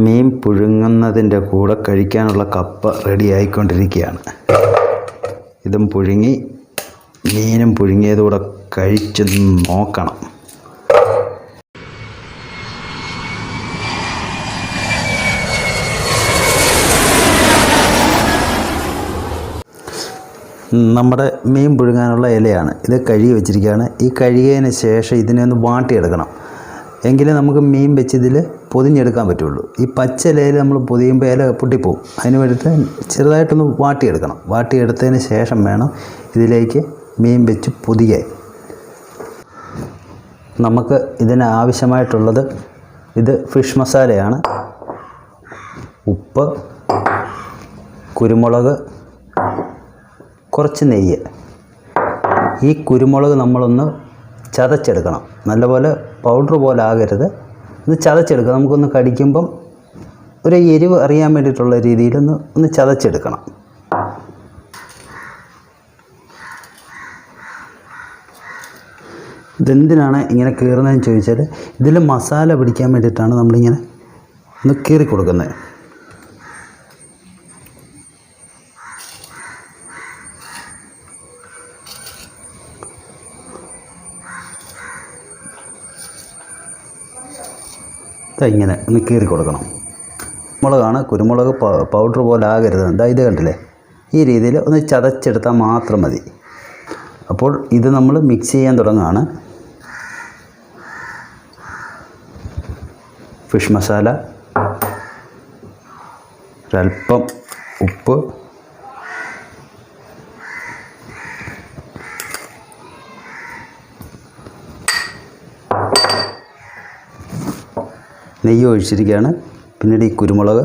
മീൻ പുഴുങ്ങുന്നതിൻ്റെ കൂടെ കഴിക്കാനുള്ള കപ്പ റെഡി ആയിക്കൊണ്ടിരിക്കുകയാണ്. ഇതും പുഴുങ്ങി മീനും പുഴുങ്ങിയതുകൂടെ കഴിച്ച് നോക്കണം. നമ്മുടെ മീൻ പുഴുങ്ങാനുള്ള ഇലയാണ് ഇത്. കഴുകി വെച്ചിരിക്കുകയാണ്. ഈ കഴുകിയതിന് ശേഷം ഇതിനെ ഒന്ന് വാട്ടിയെടുക്കണം. എങ്കിലേ നമുക്ക് മീൻ വെച്ച് ഇതിൽ പൊതിഞ്ഞെടുക്കാൻ പറ്റുള്ളൂ. ഈ പച്ച ഇലയിൽ നമ്മൾ പൊതിയുമ്പോൾ ഇല പൊട്ടിപ്പോവും. അതിന് വേണ്ടിയിട്ട് ചെറുതായിട്ടൊന്ന് വാട്ടിയെടുക്കണം. വാട്ടിയെടുത്തതിന് ശേഷം വേണം ഇതിലേക്ക് മീൻ വെച്ച് പൊതിയാൻ. നമുക്ക് ഇതിന് ആവശ്യമായിട്ടുള്ളത് ഇത് ഫിഷ് മസാലയാണ്. ഉപ്പ്, കുരുമുളക്, കുറച്ച് നെയ്യ്. ഈ കുരുമുളക് നമ്മളൊന്ന് ചതച്ചെടുക്കണം. നല്ലപോലെ പൗഡർ പോലെ ആകരുത്, ഒന്ന് ചതച്ചെടുക്കുക. നമുക്കൊന്ന് കടിക്കുമ്പം ഒരു എരിവ് അറിയാൻ വേണ്ടിയിട്ടുള്ള രീതിയിലൊന്ന് ചതച്ചെടുക്കണം. ഇതെന്തിനാണ് ഇങ്ങനെ കീറുന്നതെന്ന് ചോദിച്ചാൽ ഇതിൽ മസാല പിടിക്കാൻ വേണ്ടിയിട്ടാണ് നമ്മളിങ്ങനെ ഒന്ന് കീറി കൊടുക്കുന്നത്. ഇങ്ങനെ ഒന്ന് കീറി കൊടുക്കണം. മുളകാണ്, കുരുമുളക് പൗഡർ പോലെ ആകരുത്. എന്താ ഇത് കണ്ടില്ലേ? ഈ രീതിയിൽ ഒന്ന് ചതച്ചെടുത്താൽ മാത്രം മതി. അപ്പോൾ ഇത് നമ്മൾ മിക്സ് ചെയ്യാൻ തുടങ്ങുകയാണ്. ഫിഷ് മസാല, ഒരൽപ്പം ഉപ്പ്, നെയ്യ് ഒഴിച്ചിരിക്കുകയാണ്. പിന്നീട് ഈ കുരുമുളക്,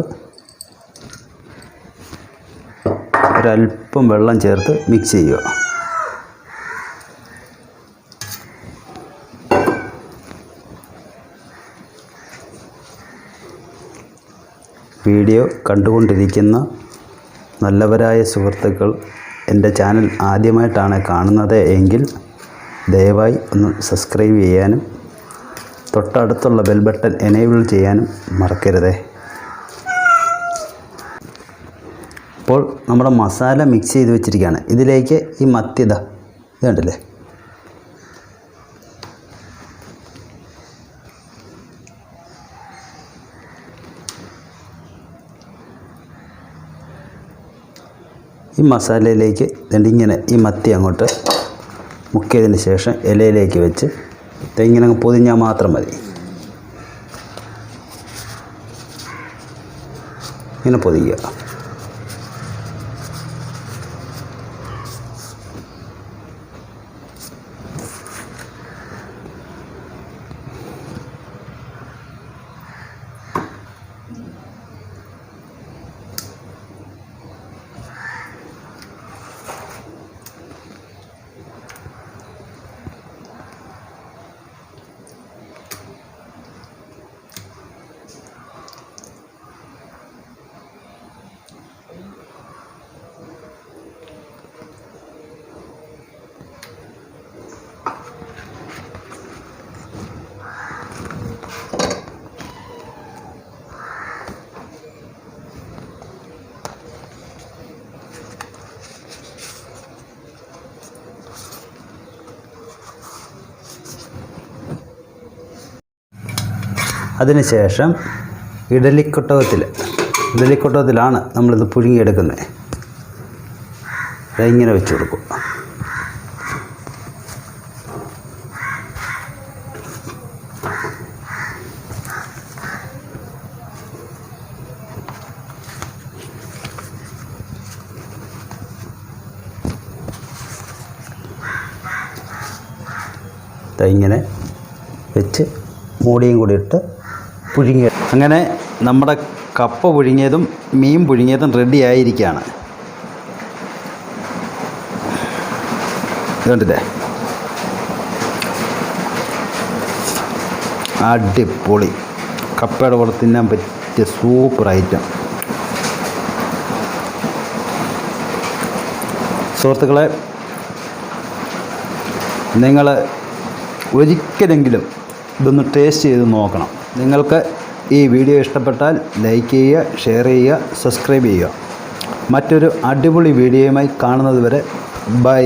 ഒരൽപ്പം വെള്ളം ചേർത്ത് മിക്സ് ചെയ്യുക. വീഡിയോ കണ്ടുകൊണ്ടിരിക്കുന്ന നല്ലവരായ സുഹൃത്തുക്കൾ എൻ്റെ ചാനൽ ആദ്യമായിട്ടാണ് കാണുന്നത് എങ്കിൽ ദയവായി ഒന്ന് സബ്സ്ക്രൈബ് ചെയ്യാനും തൊട്ടടുത്തുള്ള ബെൽ ബട്ടൺ എനേബിൾ ചെയ്യാനും മറക്കരുതേ. അപ്പോൾ നമ്മുടെ മസാല മിക്സ് ചെയ്ത് വെച്ചിരിക്കുകയാണ്. ഇതിലേക്ക് ഈ മത്തി ഇത് കണ്ടില്ലേ? ഈ മസാലയിലേക്ക് ഇങ്ങനെ ഈ മത്തി അങ്ങോട്ട് മുക്കിയതിന് ശേഷം ഇലയിലേക്ക് വെച്ച് ഇങ്ങനെ പൊതിഞ്ഞാൽ മാത്രം മതി. ഇങ്ങനെ പൊതിയുക. അതിനുശേഷം ഇഡലിക്കൊട്ടകത്തിലാണ് നമ്മളിത് പുഴുങ്ങിയെടുക്കുന്നത്. ഇങ്ങനെ വെച്ച് കൊടുക്കും. ഇങ്ങനെ വെച്ച് മൂടിയും കൂടി ഇട്ട് പുഴുങ്ങി. അങ്ങനെ നമ്മുടെ കപ്പ പുഴുങ്ങിയതും മീൻ പുഴുങ്ങിയതും റെഡി ആയിരിക്കുകയാണ്. കണ്ടില്ലേ? അടിപൊളി കപ്പയുടെ കൂടെ തിന്നാൻ പറ്റിയ സൂപ്പർ ഐറ്റം. സുഹൃത്തുക്കളെ, നിങ്ങൾ ഒരിക്കലെങ്കിലും ഇതൊന്ന് ടേസ്റ്റ് ചെയ്ത് നോക്കണം. നിങ്ങൾക്ക് ഈ വീഡിയോ ഇഷ്ടപ്പെട്ടാൽ ലൈക്ക് ചെയ്യുക, ഷെയർ ചെയ്യുക, സബ്സ്ക്രൈബ് ചെയ്യുക. മറ്റൊരു അടിപൊളി വീഡിയോയുമായി കാണുന്നത് വരെ ബൈ.